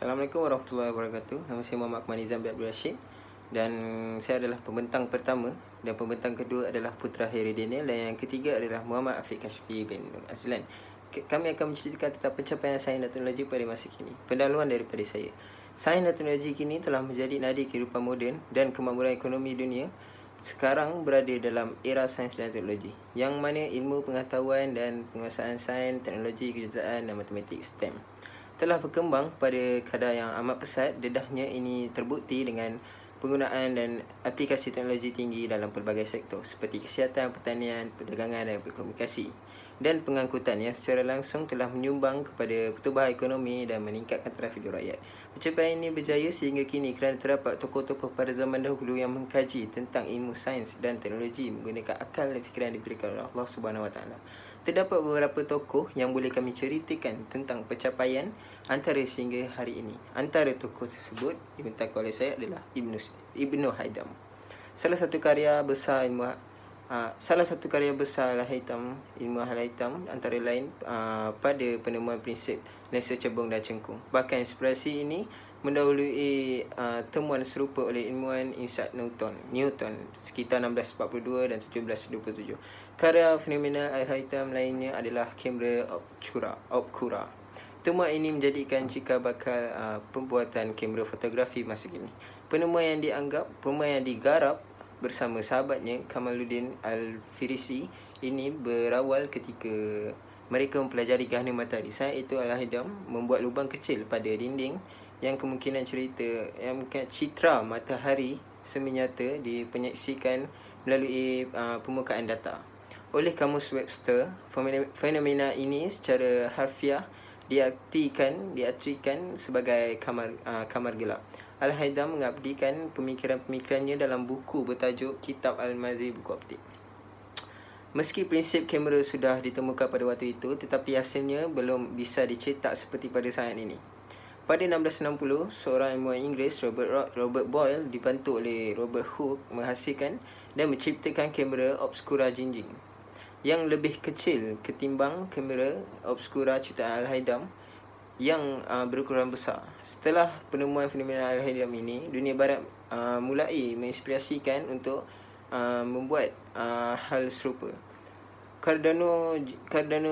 Assalamualaikum warahmatullahi wabarakatuh. Nama saya Muhammad Akmal Nizam bin Abdul Rashid dan saya adalah pembentang pertama dan pembentang kedua adalah Putra Heri Daniel dan yang ketiga adalah Muhammad Afiq Kashfi bin Nur Azlan. Kami akan menceritakan tentang pencapaian sains dan teknologi pada masa kini. Pendahuluan daripada saya. Sains dan teknologi kini telah menjadi nadi kehidupan moden dan kemakmuran ekonomi dunia sekarang berada dalam era sains dan teknologi, yang mana ilmu pengetahuan dan penguasaan sains, teknologi, kejuruteraan dan matematik STEM telah berkembang pada kadar yang amat pesat. Dedahnya ini terbukti dengan penggunaan dan aplikasi teknologi tinggi dalam pelbagai sektor seperti kesihatan, pertanian, perdagangan dan komunikasi dan pengangkutan yang secara langsung telah menyumbang kepada pertumbuhan ekonomi dan meningkatkan taraf hidup rakyat. Pencapaian ini berjaya sehingga kini kerana terdapat tokoh-tokoh pada zaman dahulu yang mengkaji tentang ilmu sains dan teknologi menggunakan akal dan fikiran yang diberikan oleh Allah Subhanahu Wa Taala. Terdapat beberapa tokoh yang boleh kami ceritakan tentang pencapaian antara sehingga hari ini. Antara tokoh tersebut dibentangkan oleh saya adalah Ibnu Haydam. Salah satu karya besar Al-Haytham, ilmu Al-Haytham antara lain pada penemuan prinsip lensa cebong dan cengkung. Bahkan inspirasi ini mendahului temuan serupa oleh ilmuwan Isaac Newton sekitar 1642 dan 1727. Karya fenomenal Al-Haytham lainnya adalah kamera obscura. Temuan ini menjadikan cikal bakal pembuatan kamera fotografi masa kini. Penemuan yang digarap bersama sahabatnya Kamaluddin Al-Firisi ini berawal ketika mereka mempelajari gerhana matahari. Saat itu Al-Haytham membuat lubang kecil pada dinding yang kemungkinan citra matahari semi-nyata dipenyaksikan melalui permukaan data. Oleh Kamus Webster, fenomena ini secara harfiah diartikan sebagai kamar gelap. Al-Haytham mengabdikan pemikiran-pemikirannya dalam buku bertajuk Kitab Al-Mazi, buku optik. Meski prinsip kamera sudah ditemukan pada waktu itu, tetapi hasilnya belum bisa dicetak seperti pada saat ini. Pada 1660, seorang ilmuwan Inggeris, Robert Boyle, dibantu oleh Robert Hooke menghasilkan dan menciptakan kamera obscura jinjing yang lebih kecil ketimbang kamera obscura ciptaan Al-Haytham yang berukuran besar. Setelah penemuan fenomena Al-Haytham ini, dunia barat mulai menginspirasikan untuk membuat hal serupa. Cardano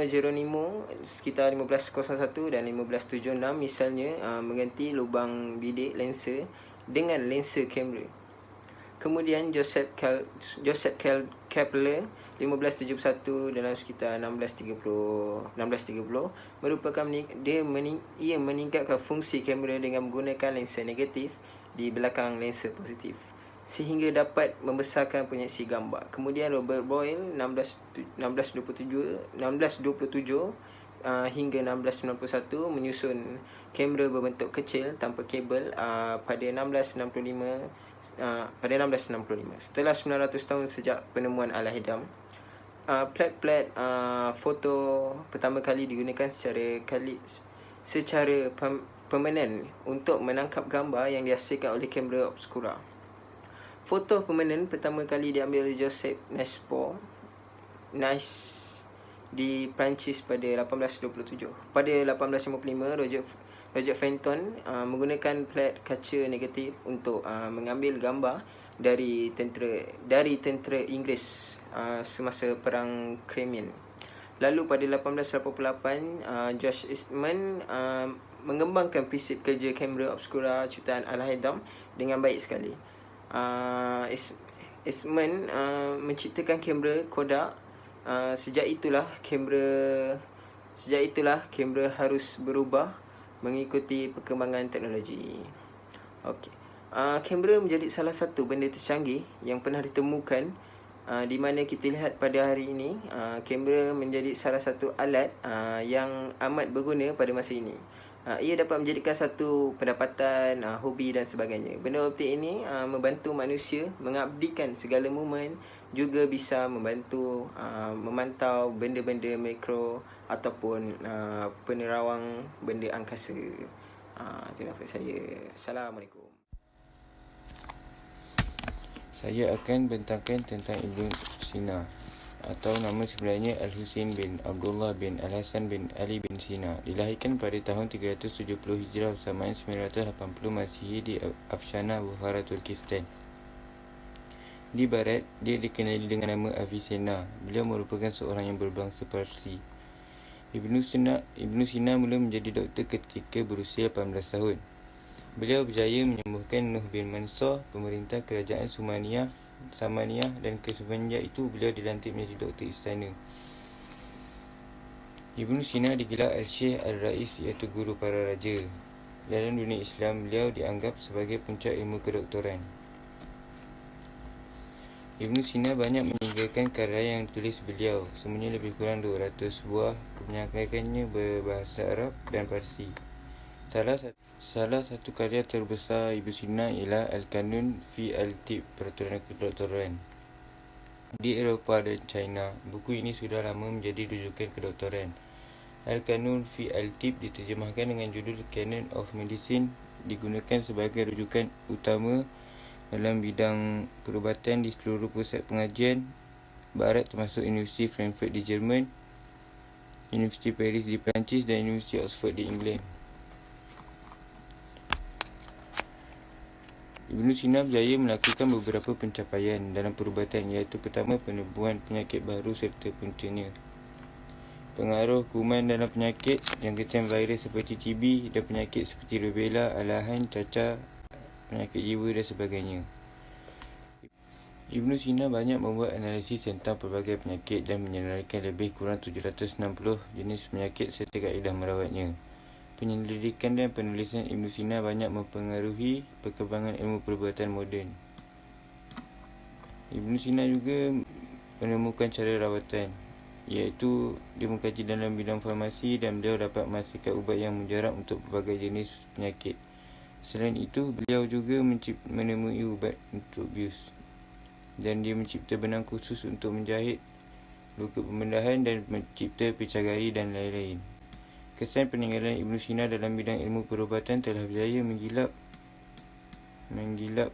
Geronimo sekitar 1501 dan 1576 misalnya mengganti lubang bidik lensa dengan lensa kamera. Kemudian Joseph Kepler 1571 dalam sekitar 1630 merupakan ia meningkatkan fungsi kamera dengan menggunakan lensa negatif di belakang lensa positif sehingga dapat membesarkan penyaksi gambar. Kemudian Robert Boyle 1627 hingga 1691 menyusun kamera berbentuk kecil tanpa kabel pada 1665. Setelah 900 tahun sejak penemuan Al-Haytham, plat foto pertama kali digunakan secara permanen untuk menangkap gambar yang dihasilkan oleh kamera obscura. Foto permanen pertama kali diambil oleh Joseph Nice di Perancis pada 1827. Pada 1855, Roger Fenton menggunakan plat kaca negatif untuk mengambil gambar dari tentera Inggeris semasa Perang Crimean. Lalu pada 1888, George Eastman mengembangkan prinsip kerja kamera obscura ciptaan Al-Haytham dengan baik sekali. Eastman menciptakan kamera Kodak. Sejak itulah kamera harus berubah mengikuti perkembangan teknologi. Kamera menjadi salah satu benda tercanggih yang pernah ditemukan, di mana kita lihat pada hari ini kamera menjadi salah satu alat yang amat berguna pada masa ini. Ia dapat menjadikan satu pendapatan, hobi dan sebagainya. Benda optik ini membantu manusia mengabdikan segala momen, juga bisa membantu memantau benda-benda mikro ataupun penerawang benda angkasa. Itu dapat saya. Assalamualaikum. Saya akan bentangkan tentang Ibn Sina. atau nama sebenarnya Al-Husain bin Abdullah bin Al-Hasan bin Ali bin Sina. Dilahirkan pada tahun 370 Hijrah bersamaan 980 Masihi di Afshana, Bukhara, Turkistan. Di barat, dia dikenali dengan nama Avicenna. Beliau merupakan seorang yang berbangsa Parsi. Ibnu Sina mula menjadi doktor ketika berusia 18 tahun. Beliau berjaya menyembuhkan Nuh bin Mansur, pemerintah kerajaan Samaniyah, dan semenjak itu beliau dilantik menjadi doktor istana. Ibnu Sina digelar Al-Syekh Al-Rais, iaitu guru para raja. Dalam dunia Islam, beliau dianggap sebagai puncak ilmu kedoktoran. Ibnu Sina banyak meninggalkan karya yang ditulis beliau, semuanya lebih kurang 200 buah, kebanyakannya berbahasa Arab dan Parsi. Salah satu karya terbesar Ibnu Sina ialah Al-Qanun fi Al-Tibb, peraturan kedoktoran. Di Eropah dan China, buku ini sudah lama menjadi rujukan kedoktoran. Al-Qanun fi Al-Tibb diterjemahkan dengan judul Canon of Medicine, digunakan sebagai rujukan utama dalam bidang perubatan di seluruh pusat pengajian barat, termasuk Universiti Frankfurt di Jerman, Universiti Paris di Perancis dan Universiti Oxford di England. Ibnu Sina berjaya melakukan beberapa pencapaian dalam perubatan, iaitu pertama, penemuan penyakit baru serta puncanya pengaruh kuman dalam penyakit jangkitan virus seperti TB dan penyakit seperti rubella, alahan, cacar, penyakit jiwa dan sebagainya. Ibnu Sina banyak membuat analisis tentang pelbagai penyakit dan menyelarikan lebih kurang 760 jenis penyakit serta kaedah merawatnya. Penyelidikan dan penulisan Ibnu Sina banyak mempengaruhi perkembangan ilmu perubatan moden. Ibnu Sina juga menemukan cara rawatan, iaitu dia mengkaji dalam bidang farmasi dan beliau dapat menghasilkan ubat yang mujarab untuk berbagai jenis penyakit. Selain itu, beliau juga menemui ubat untuk bius, dan dia mencipta benang khusus untuk menjahit luka pembedahan dan mencipta picagari dan lain-lain. Kesan peninggalan Ibnu Sina dalam bidang ilmu perubatan telah berjaya menggilap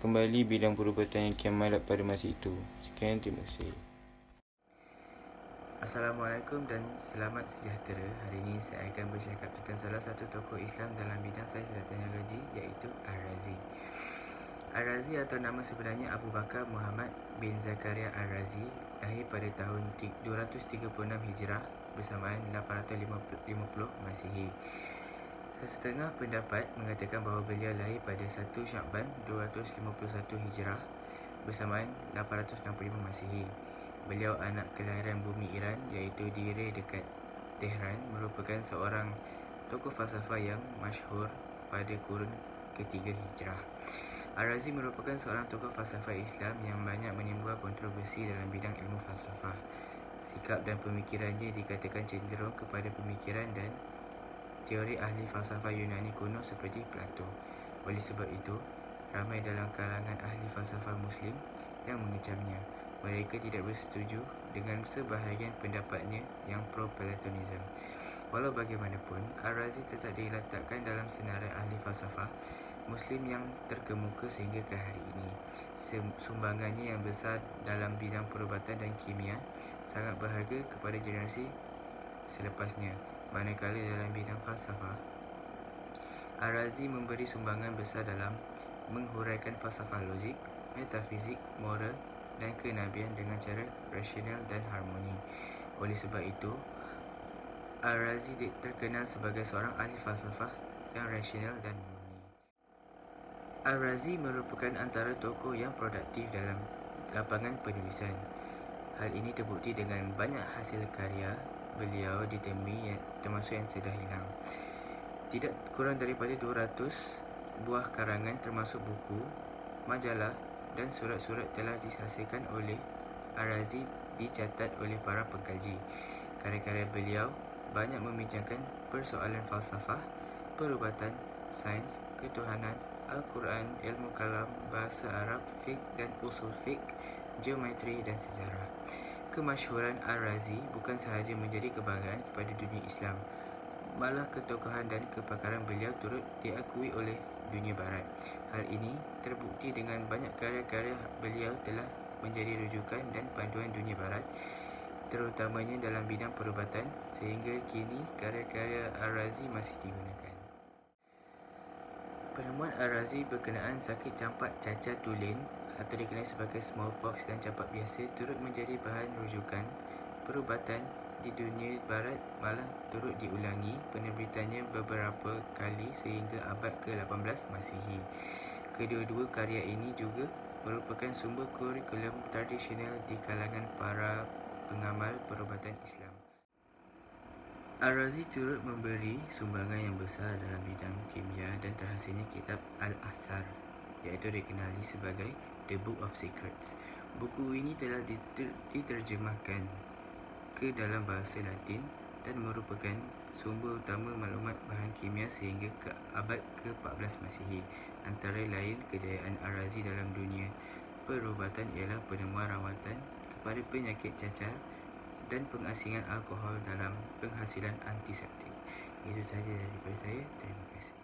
kembali bidang perubatan yang kian malap pada masa itu. Sekian, terima kasih. Assalamualaikum dan selamat sejahtera. Hari ini saya akan bercakap tentang salah satu tokoh Islam dalam bidang sains dan teknologi, iaitu Ar-Razi. Ar-Razi atau nama sebenarnya Abu Bakar Muhammad bin Zakaria Ar-Razi lahir pada tahun 236 Hijrah bersamaan 850 Masihi. Sesetengah pendapat mengatakan bahawa beliau lahir pada 1 Syakban 251 Hijrah bersamaan 865 Masihi. Beliau anak kelahiran bumi Iran, iaitu Dire dekat Tehran, merupakan seorang tokoh falsafah yang masyhur pada kurun ketiga Hijrah. Ar-Razi merupakan seorang tokoh falsafah Islam yang banyak menimbulkan kontroversi dalam bidang ilmu falsafah. Sikap dan pemikirannya dikatakan cenderung kepada pemikiran dan teori ahli falsafah Yunani kuno seperti Plato. Oleh sebab itu, ramai dalam kalangan ahli falsafah Muslim yang mengecamnya. Mereka tidak bersetuju dengan sebahagian pendapatnya yang pro-Platonism. Walau bagaimanapun, Ar-Razi tetap diletakkan dalam senarai ahli falsafah Muslim yang terkemuka sehingga ke hari ini. Sumbangannya yang besar dalam bidang perubatan dan kimia sangat berharga kepada generasi selepasnya. Manakala dalam bidang falsafah, Ar-Razi memberi sumbangan besar dalam menghuraikan falsafah logik, metafizik, moral dan kenabian dengan cara rasional dan harmoni. Oleh sebab itu, Ar-Razi terkenal sebagai seorang ahli falsafah yang rasional dan murni. Ar-Razi merupakan antara tokoh yang produktif dalam lapangan penulisan. Hal ini terbukti dengan banyak hasil karya beliau ditemui termasuk yang sudah hilang. Tidak kurang daripada 200 buah karangan termasuk buku, majalah dan surat-surat telah dihasilkan oleh Ar-Razi dicatat oleh para pengkaji. Karya-karya beliau banyak membincangkan persoalan falsafah, perubatan, sains, ketuhanan, Al-Quran, ilmu kalam, bahasa Arab, fiqh dan usul fiqh, geometri dan sejarah. Kemasyhuran Ar-Razi bukan sahaja menjadi kebanggaan kepada dunia Islam, malah ketokohan dan kepakaran beliau turut diakui oleh dunia barat. Hal ini terbukti dengan banyak karya-karya beliau telah menjadi rujukan dan panduan dunia barat terutamanya dalam bidang perubatan, sehingga kini karya-karya Ar-Razi masih digunakan. Penemuan Ar-Razi berkenaan sakit campak cacar tulen atau dikenali sebagai smallpox dan campak biasa turut menjadi bahan rujukan perubatan di dunia barat, malah turut diulangi penerbitannya beberapa kali sehingga abad ke-18 Masihi. Kedua-dua karya ini juga merupakan sumber kurikulum tradisional di kalangan para pengamal perubatan Islam. Ar-Razi turut memberi sumbangan yang besar dalam bidang kimia dan terhasilnya kitab Al-Asrar, iaitu dikenali sebagai The Book of Secrets. Buku ini telah diterjemahkan ke dalam bahasa Latin dan merupakan sumber utama maklumat bahan kimia sehingga ke abad ke-14 Masihi. Antara lain kejayaan Ar-Razi dalam dunia perubatan ialah penemuan rawatan kepada penyakit cacar dan pengasingan alkohol dalam penghasilan antiseptik. Itu sahaja daripada saya. Terima kasih.